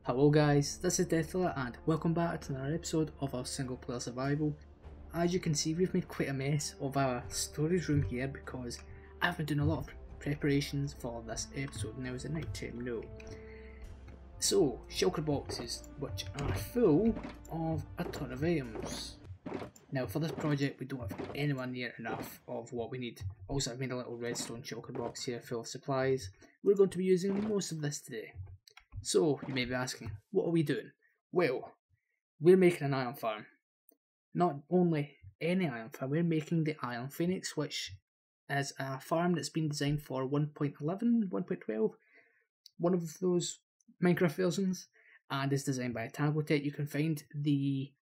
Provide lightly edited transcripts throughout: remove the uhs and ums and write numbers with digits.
Hello guys, this is Deathdealer and welcome back to another episode of our single player survival. As you can see, we've made quite a mess of our storage room here because I've been doing a lot of preparations for this episode. Now is it night time? No. So, shulker boxes which are full of a ton of items. Now for this project we don't have anywhere near enough of what we need. Also I've made a little redstone shulker box here full of supplies. We're going to be using most of this today. So, you may be asking, what are we doing? Well, we're making an iron farm. Not only any iron farm, we're making the Iron Phoenix, which is a farm that's been designed for 1.11, 1.12, one of those Minecraft versions, and is designed by TangoTek. You can find the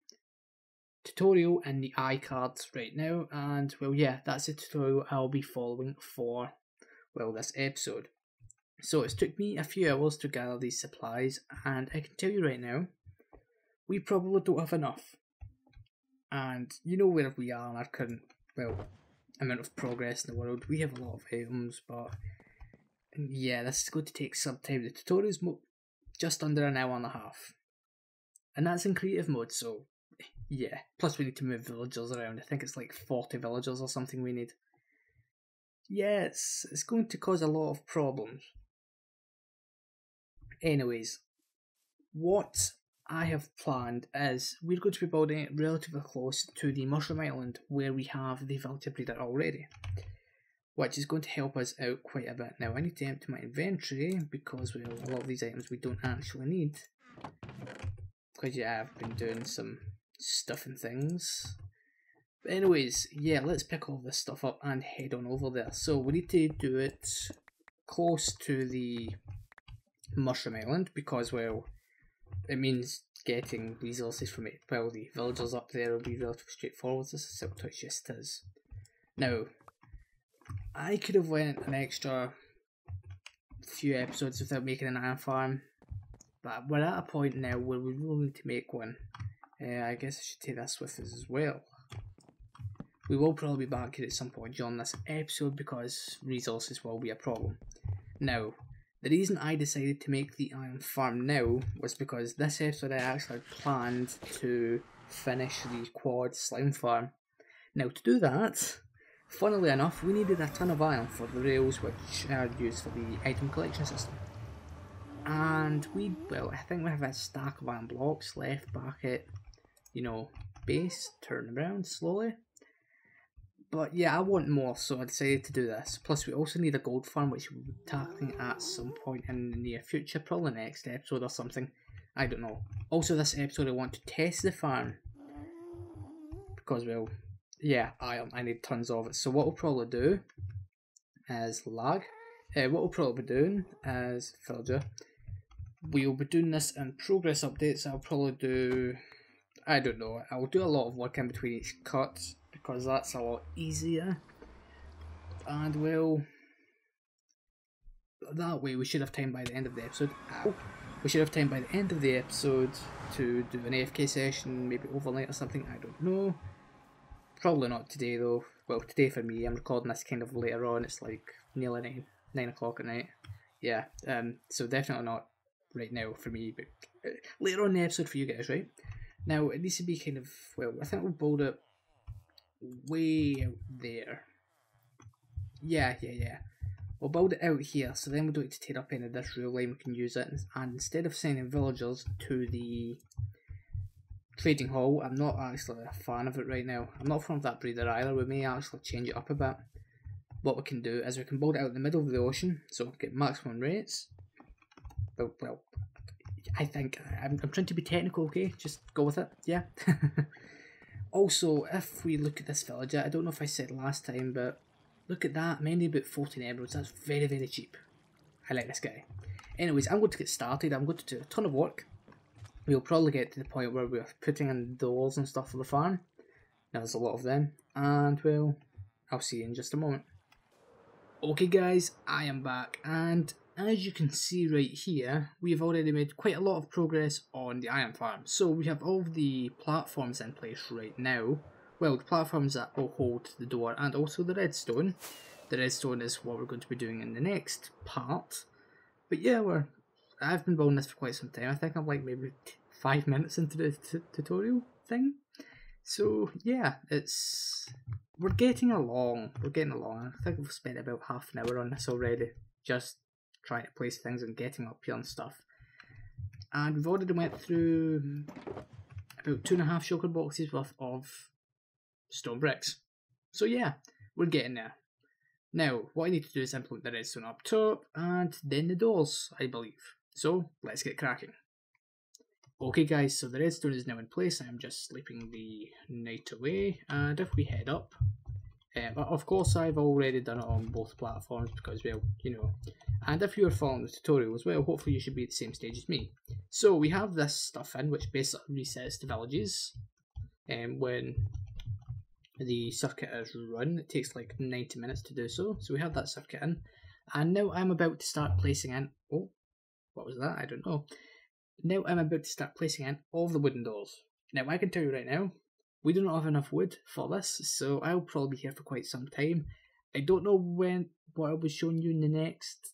tutorial in the iCards right now, and well yeah, that's the tutorial I'll be following for, well, this episode. So it's took me a few hours to gather these supplies, and I can tell you right now, we probably don't have enough. And you know where we are in our current, well, amount of progress in the world. We have a lot of items, but yeah, this is going to take some time. The tutorial's just under an hour and a half. And that's in creative mode, so yeah. Plus we need to move villagers around. I think it's like 40 villagers or something we need. Yeah, it's going to cause a lot of problems. Anyways, what I have planned is we're going to be building it relatively close to the Mushroom Island where we have the villager breeder already, which is going to help us out quite a bit. Now I need to empty my inventory because well, a lot of these items we don't actually need. Because yeah, I've been doing some stuff and things. But anyways, yeah, let's pick all this stuff up and head on over there. So we need to do it close to the Mushroom Island because, well, it means getting resources from it. Well, the villagers up there will be relatively straightforward. This is what it just is. Now, I could have went an extra few episodes without making an iron farm, but we're at a point now where we will need to make one. I guess I should take this with us as well. We will probably be back here at some point during this episode because resources will be a problem. Now, the reason I decided to make the iron farm now was because this episode I actually planned to finish the quad slime farm. Now to do that, funnily enough, we needed a ton of iron for the rails which are used for the item collection system. And well, I think we have a stack of iron blocks left back at, you know, base, turn around slowly. But yeah, I want more, so I decided to do this. Plus we also need a gold farm, which we'll be tackling at some point in the near future, probably next episode or something. I don't know. Also this episode I want to test the farm. Because, well, yeah, I need tons of it. So what we'll probably do is lag. What we'll probably be doing is villager. We'll be doing this in progress updates. I'll probably do, I don't know, I'll do a lot of work in between each cut, because that's a lot easier, and well, that way we should have time by the end of the episode. We should have time by the end of the episode to do an AFK session, maybe overnight or something, I don't know. Probably not today though. Well, today for me, I'm recording this kind of later on, it's like nearly 9 o'clock at night. Yeah, so definitely not right now for me, but later on in the episode for you guys, right? Now, it needs to be kind of, well, I think we'll build it way out there. Yeah. We'll build it out here, so then we don't need to tear up any of this rail line, we can use it, and instead of sending villagers to the trading hall, I'm not actually a fan of it right now. I'm not a fan of that breeder either. We may actually change it up a bit. What we can do is we can build it out in the middle of the ocean, so get maximum rates. Well, I think, I'm trying to be technical, okay? Just go with it, yeah? Also, if we look at this villager, I don't know if I said last time, but look at that, mainly about 14 emeralds, that's very, very cheap. I like this guy. Anyways, I'm going to get started, I'm going to do a ton of work. We'll probably get to the point where we're putting in doors and stuff for the farm. Now there's a lot of them, and well, I'll see you in just a moment. Okay guys, I am back, and as you can see right here, we've already made quite a lot of progress on the iron farm. So we have all of the platforms in place right now. Well, the platforms that will hold the door and also the redstone. The redstone is what we're going to be doing in the next part. But yeah, we're I've been building this for quite some time. I think I'm like maybe 5 minutes into the tutorial thing. So yeah, we're getting along. I think we've spent about half an hour on this already, just trying to place things and getting up here and stuff. And we've already went through about 2.5 shulker boxes worth of stone bricks. So yeah, we're getting there. Now, what I need to do is implement the redstone up top, and then the doors, I believe. So, let's get cracking. Okay guys, so the redstone is now in place. I'm just sleeping the night away, and if we head up, of course I've already done it on both platforms because, well, you know, and if you're following the tutorial as well, hopefully you should be at the same stage as me. So we have this stuff in, which basically resets the villages when the circuit is run. It takes like 90 minutes to do so. So we have that circuit in, and now I'm about to start placing in, oh, what was that? I don't know. Now I'm about to start placing in all the wooden doors. Now I can tell you right now, we do not have enough wood for this, so I'll probably be here for quite some time. I don't know what I'll be showing you in the next,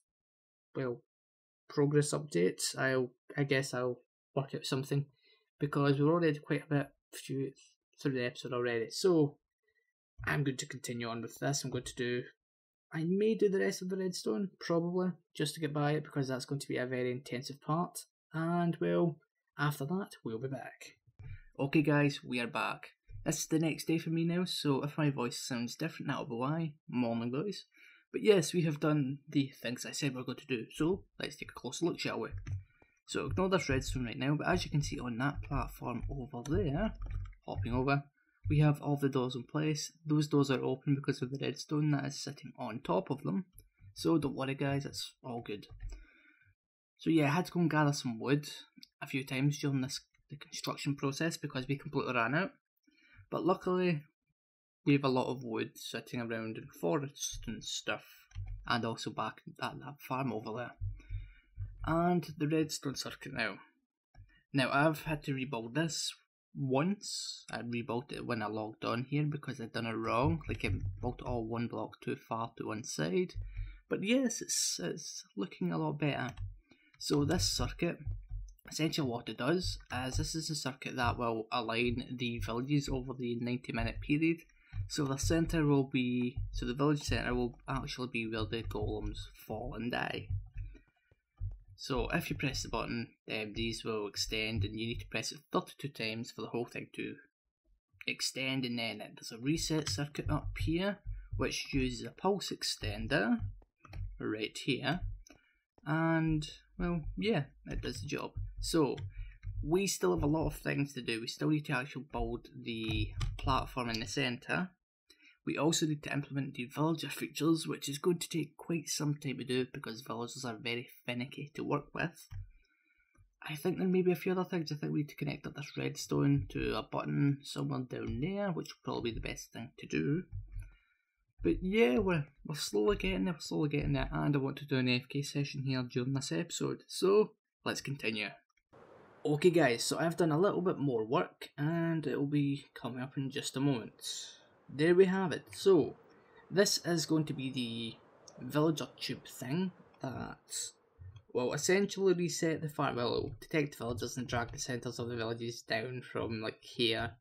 well, progress update. I guess I'll work out something, because we've already had quite a bit through the episode already. So I'm going to continue on with this. I may do the rest of the redstone, probably, just to get by it, because that's going to be a very intensive part. And, well, after that, we'll be back. Okay guys, we are back. This is the next day for me now, so if my voice sounds different, that'll be why. Morning guys. But yes, we have done the things I said we're going to do, so let's take a closer look, shall we? So ignore this redstone right now, but as you can see on that platform over there, hopping over, we have all the doors in place. Those doors are open because of the redstone that is sitting on top of them. So don't worry guys, it's all good. So yeah, I had to go and gather some wood a few times during the construction process because we completely ran out. But luckily, we have a lot of wood sitting around in forests and stuff. And also back at that farm over there. And the redstone circuit now. Now I've had to rebuild this once. I rebuilt it when I logged on here because I'd done it wrong. Like I built it all one block too far to one side. But yes, it's looking a lot better. So this circuit, essentially what it does is this is a circuit that will align the villages over the 90-minute period. So the centre will be, so the village centre will actually be where the golems fall and die. So if you press the button, these will extend, and you need to press it 32 times for the whole thing to extend, and then there's a reset circuit up here which uses a pulse extender right here, and well, yeah, it does the job. So we still have a lot of things to do. We still need to actually build the platform in the centre. We also need to implement the villager features, which is going to take quite some time to do because villagers are very finicky to work with. I think there may be a few other things. I think we need to connect up this redstone to a button somewhere down there, which will probably be the best thing to do. But yeah, we're slowly getting there, and I want to do an AFK session here during this episode, so let's continue. Okay guys, so I've done a little bit more work, and it will be coming up in just a moment. There we have it. So this is going to be the villager tube thing that will essentially reset the farm. Well, it will detect villagers and drag the centres of the villages down from like here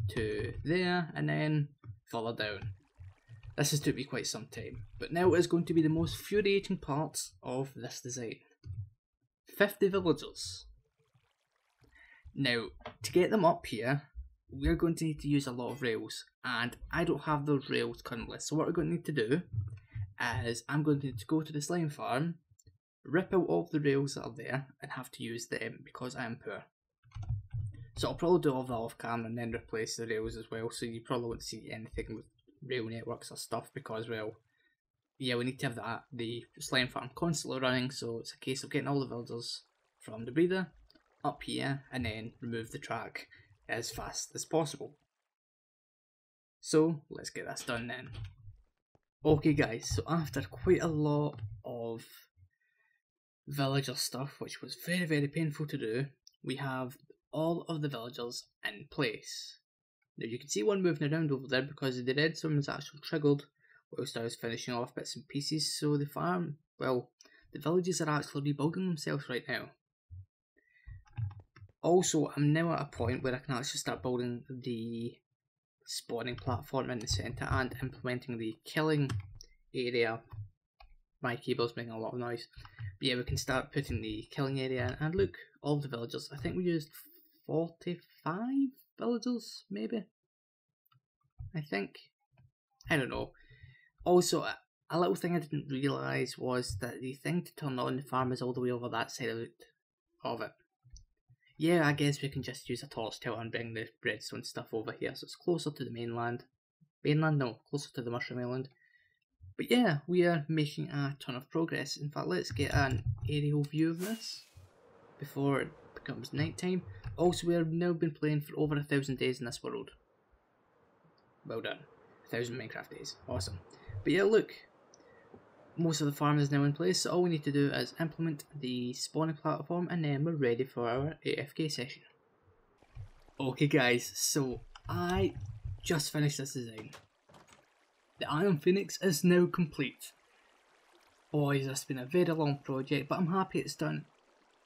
to there and then further down. This has took me quite some time, but now it is going to be the most infuriating part of this design. 50 villagers. Now, to get them up here, we're going to need to use a lot of rails, and I don't have those rails currently, so what we're going to need to do is I'm going to need to go to the slime farm, rip out all of the rails that are there, and have to use them because I am poor. So I'll probably do all that off camera and then replace the rails as well, so you probably won't see anything with rail networks or stuff because, well, yeah, we need to have the slime farm constantly running, so it's a case of getting all the villagers from the breeder up here and then remove the track as fast as possible. So let's get this done then. Okay guys, so after quite a lot of villager stuff, which was very, very painful to do, we have all of the villagers in place. Now you can see one moving around over there because the redstone was actually triggered whilst I was finishing off bits and pieces, so the the villages are actually rebuilding themselves right now. Also, I'm now at a point where I can actually start building the spawning platform in the centre and implementing the killing area. My keyboard's making a lot of noise. But yeah, we can start putting the killing area in. And look, all the villagers. I think we used 45 villagers, maybe? I think. I don't know. Also, a little thing I didn't realise was that the thing to turn on the farm is all the way over that side of it. Yeah, I guess we can just use a torch tower and bring the redstone stuff over here, so it's closer to the mainland. Mainland? No, closer to the Mushroom Island. But yeah, we are making a ton of progress. In fact, let's get an aerial view of this before it becomes night time. Also, we have now been playing for over 1,000 days in this world. Well done. 1,000 Minecraft days. Awesome. But yeah, look. Most of the farm is now in place, so all we need to do is implement the spawning platform and then we're ready for our AFK session. Okay guys, so I just finished this design. The Iron Phoenix is now complete. Boys, this has been a very long project, but I'm happy it's done.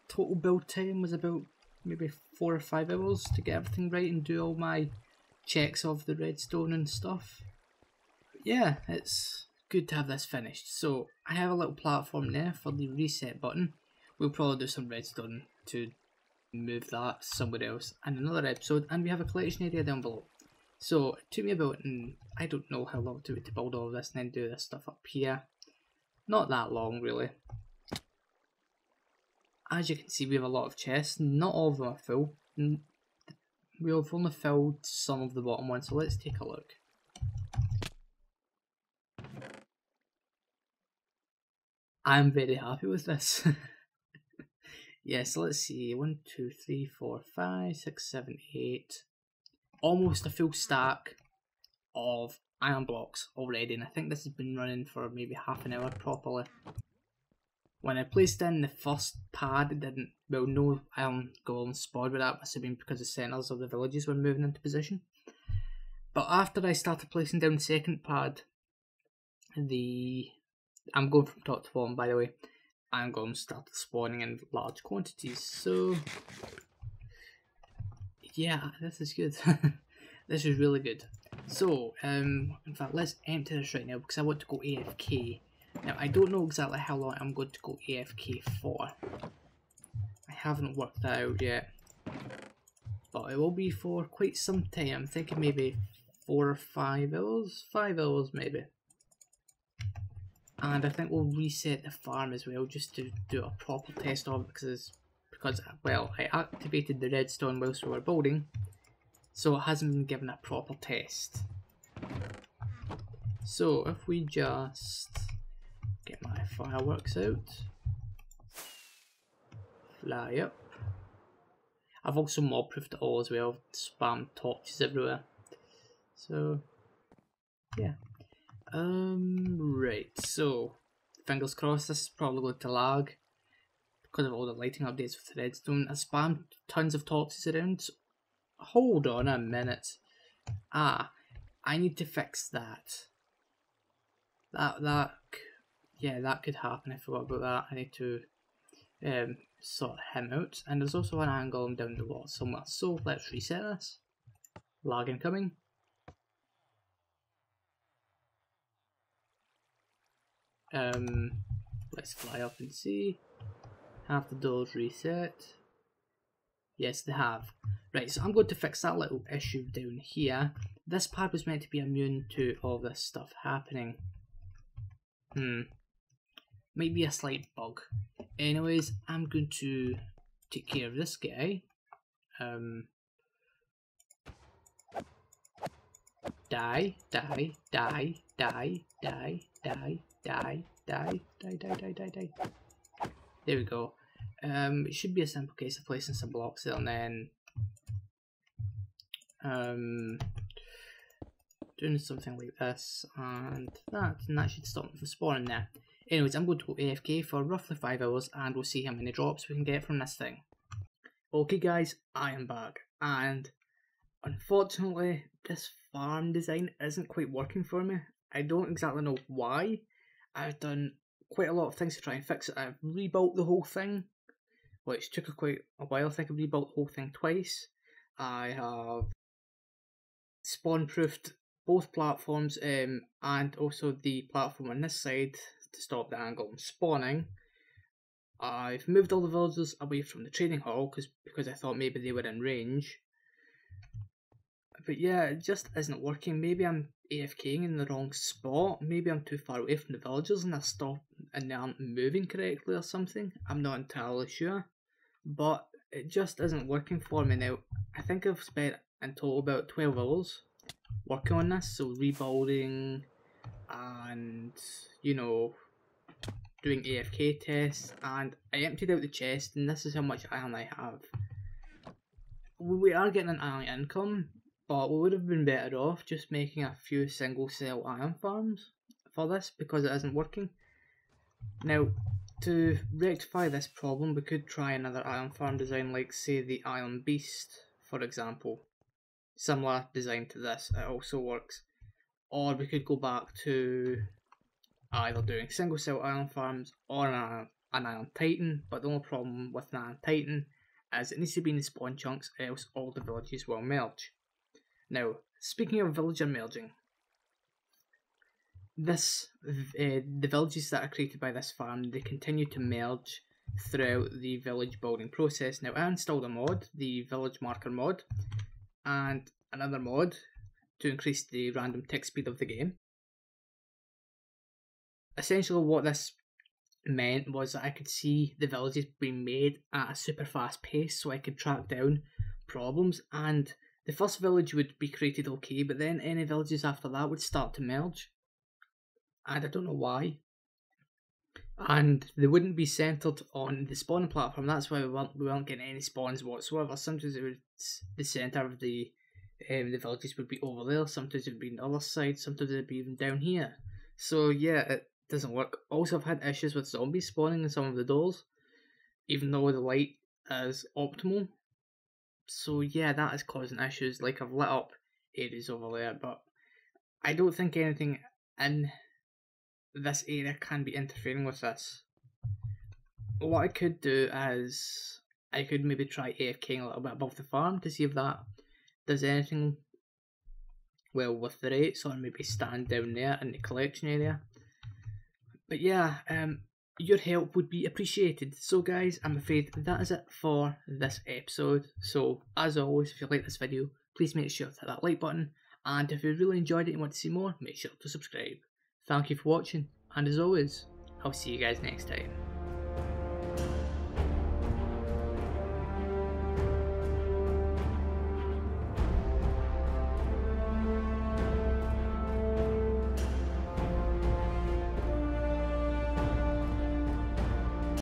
Total build time was about maybe 4 or 5 hours to get everything right and do all my checks of the redstone and stuff. But yeah, it's good to have this finished. So I have a little platform there for the reset button. We'll probably do some redstone to move that somewhere else in another episode, and we have a collection area down below. So it took me about, I don't know how long it took me to build all of this and then do this stuff up here. Not that long really. As you can see, we have a lot of chests. Not all of them are full. We've only filled some of the bottom ones, so let's take a look. I'm very happy with this. Yeah, so let's see. 1, 2, 3, 4, 5, 6, 7, 8. Almost a full stack of iron blocks already, and I think this has been running for maybe half an hour properly. When I placed in the first pad, it didn't, well, no iron golem spawned, but that must have been because the centres of the villages were moving into position. But after I started placing down the second pad, I'm going from top to bottom, by the way, iron golems started spawning in large quantities, so yeah, this is good. This is really good. So, in fact, let's empty this right now because I want to go AFK. Now, I don't know exactly how long I'm going to go AFK for. I haven't worked that out yet. But it will be for quite some time. I'm thinking maybe 4 or 5 hours? 5 hours maybe. And I think we'll reset the farm as well just to do a proper test of it because well, I activated the redstone whilst we were building, so it hasn't been given a proper test. So if we just get my fireworks out, fly up. I've also mob proofed it all as well, spam torches everywhere. So yeah. Right, so fingers crossed this is probably going to lag because of all the lighting updates with the redstone. I spammed tons of torches around. So hold on a minute. I need to fix that. Yeah, that could happen. I forgot about that. I need to sort him out. And there's also an iron golem down the wall somewhere. So let's reset this. Lag incoming. Let's fly up and see. Have the doors reset? Yes, they have. Right, so I'm going to fix that little issue down here. This pad was meant to be immune to all this stuff happening. Might be a slight bug. Anyways, I'm going to take care of this guy. Die. There we go. It should be a simple case of placing some blocks there and then doing something like this and that should stop them from spawning there. Anyways, I'm going to go AFK for roughly 5 hours and we'll see how many drops we can get from this thing. Okay guys, I am back and unfortunately this farm design isn't quite working for me. I don't exactly know why. I've done quite a lot of things to try and fix it. I've rebuilt the whole thing, which took quite a while. I think I've rebuilt the whole thing twice. I have spawn-proofed both platforms and also the platform on this side to stop the angle from spawning. I've moved all the villagers away from the trading hall because I thought maybe they were in range. But yeah, it just isn't working. Maybe I'm AFKing in the wrong spot. Maybe I'm too far away from the villagers and they aren't moving correctly or something. I'm not entirely sure. But it just isn't working for me now. I think I've spent in total about 12 hours working on this. So rebuilding and, you know, doing AFK tests, and I emptied out the chest, and this is how much iron I have. We are getting an iron income, but we would have been better off just making a few single cell iron farms for this because it isn't working. Now, to rectify this problem, we could try another iron farm design, like say the Iron Beast, for example. Similar design to this, it also works. Or we could go back to either doing single cell iron farms or an iron titan, but the only problem with an iron titan is it needs to be in the spawn chunks, else all the villages will merge. Now, speaking of villager merging, the villages that are created by this farm, they continue to merge throughout the village building process. Now, I installed a mod, the village marker mod, and another mod to increase the random tick speed of the game. Essentially what this meant was that I could see the villages being made at a super fast pace, so I could track down problems, and the first village would be created okay, but then any villages after that would start to merge, and I don't know why. And they wouldn't be centered on the spawning platform. That's why we weren't getting any spawns whatsoever. Sometimes it would, the center of the villages would be over there, sometimes it would be on the other side, sometimes it would be even down here. So yeah, it doesn't work. Also, I've had issues with zombies spawning in some of the doors, even though the light is optimal. So yeah, that is causing issues. Like, I've lit up areas over there, but I don't think anything in this area can be interfering with this. What I could do is I could maybe try AFKing a little bit above the farm to see if that does anything well with the rates, or maybe stand down there in the collection area. But yeah, your help would be appreciated. So guys, I'm afraid that is it for this episode. So as always, if you like this video, please make sure to hit that like button, and if you really enjoyed it and want to see more, make sure to subscribe. Thank you for watching, and as always, I'll see you guys next time.